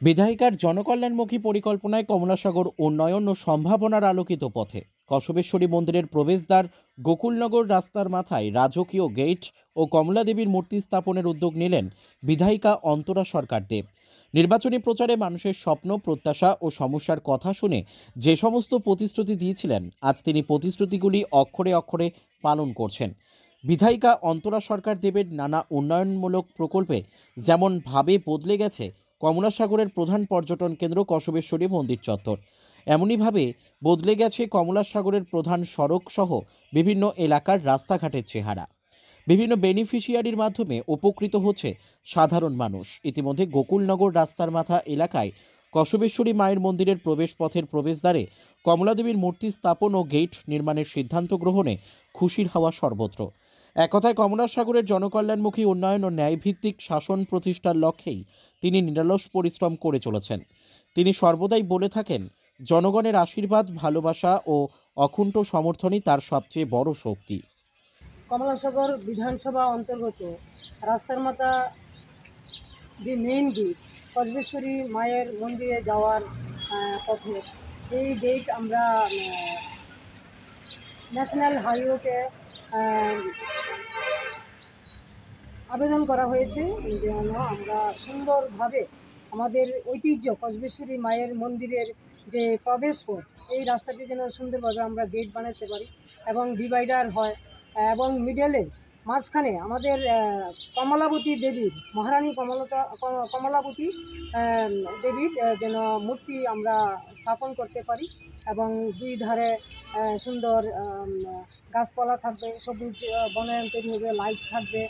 বিধায়িকার জনকল্যাণমুখী পরিকল্পনায় কমলাসাগর উন্নয়ন ও সম্ভাবনার আলোকিত পথে কসবেশ্বরী মন্দিরের প্রবেশদ্বার গোকুলনগর রাস্তার মাথায় রাজকীয় গেট ও কমলাদেবীর মূর্তি স্থাপনের উদ্যোগ নিলেন বিধায়িকা অন্তরা সরকার দেব। নির্বাচনী প্রচারে মানুষের স্বপ্ন, প্রত্যাশা ও সমস্যার কথা শুনে যে সমস্ত প্রতিশ্রুতি দিয়েছিলেন, আজ তিনি প্রতিশ্রুতিগুলি অক্ষরে অক্ষরে পালন করছেন। বিধায়িকা অন্তরা সরকার দেবের নানা উন্নয়নমূলক প্রকল্পে যেমন ভাবে বদলে গেছে কমলাসাগরের প্রধান পর্যটন কেন্দ্র কসবেশ্বরী মন্দির চত্বর, এমনইভাবে বদলে গেছে কমলাসাগরের প্রধান সড়ক সহ বিভিন্ন এলাকার রাস্তাঘাটের চেহারা। বিভিন্ন বেনিফিশিয়ারির মাধ্যমে উপকৃত হচ্ছে সাধারণ মানুষ। ইতিমধ্যে গোকুলনগর রাস্তার মাথা এলাকায় কসবেশ্বরী মায়ের মন্দিরের প্রবেশপথের প্রবেশদ্বারে কমলাদেবীর মূর্তি স্থাপন ও গেট নির্মাণের সিদ্ধান্ত গ্রহণে খুশির হাওয়া সর্বত্র। একথায় কমলাসাগরের জনকল্যাণমুখী উন্নয়ন ও ন্যায়ভিত্তিক শাসন প্রতিষ্ঠার লক্ষ্যেই তিনি নিরলস পরিশ্রম করে চলেছেন। তিনি সর্বদাই বলে থাকেন, জনগণের আশীর্বাদ, ভালোবাসা ও অকুণ্ঠ সমর্থনই তার সবচেয়ে বড় শক্তি। কমলাসাগর বিধানসভা অন্তর্গত রাস্তার মাথা যে মেইন গেট কসবেশ্বরী মায়ের মন্দিরে যাওয়ার পথে এই গেট আমরা ন্যাশনাল হাইওয়েতে আবেদন করা হয়েছে যেন আমরা সুন্দরভাবে আমাদের ঐতিহ্য কসবেশ্বরী মায়ের মন্দিরের যে প্রবেশপথ এই রাস্তাটি যেন সুন্দরভাবে আমরা গেট বানাতে পারি এবং ডিভাইডার হয় এবং মিডলে মাঝখানে আমাদের কমলাবতী দেবীর মহারানী কমলাবতী দেবীর যেন মূর্তি আমরা স্থাপন করতে পারি এবং দুই ধারে সুন্দর গাছপালা থাকবে, সবুজ বনায়ন তৈরি হবে, লাইট থাকবে।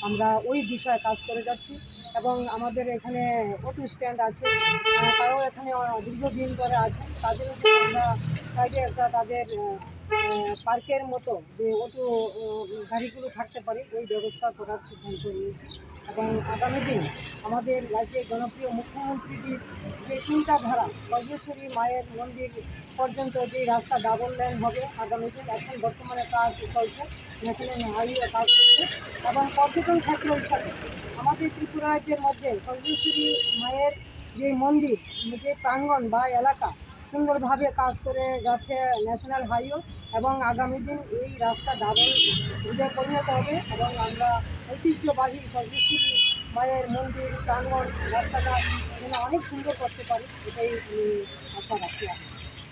আমরা ওই দিশায় কাজ করে যাচ্ছি এবং আমাদের এখানে অটো স্ট্যান্ড আছে, তারাও এখানে দীর্ঘদিন ধরে আছেন, তাদেরও আমরা সাইডে একটা তাদের পার্কের মতো যে অটো গাড়িগুলো থাকতে পারে ওই ব্যবস্থা করার সিদ্ধান্ত নিয়েছি। এবং আগামী দিন আমাদের রাজ্যের জনপ্রিয় মুখ্যমন্ত্রীজির যে চিন্তাধারা কসবেশ্বরী মায়ের মন্দির পর্যন্ত যে রাস্তা ডাবল লেন হবে আগামী দিন, এখন বর্তমানে কাজ চলছে, ন্যাশনাল হাইওয়ে কাজ করছে এবং পর্যটন ক্ষেত্র হিসাবে আমাদের ত্রিপুরা রাজ্যের মধ্যে কসবেশ্বরী মায়ের যে মন্দির, যে প্রাঙ্গণ বা এলাকা সুন্দরভাবে কাজ করে যাচ্ছে ন্যাশনাল হাইওয়ে এবং আগামী দিন এই রাস্তা ডাবল রুটে পরিণত হবে এবং আমরা ঐতিহ্যবাহী কসবেশ্বরী মায়ের মন্দির প্রাঙ্গণ রাস্তাঘাট যেন অনেক সুন্দর করতে পারি, এটাই আশা রাখি।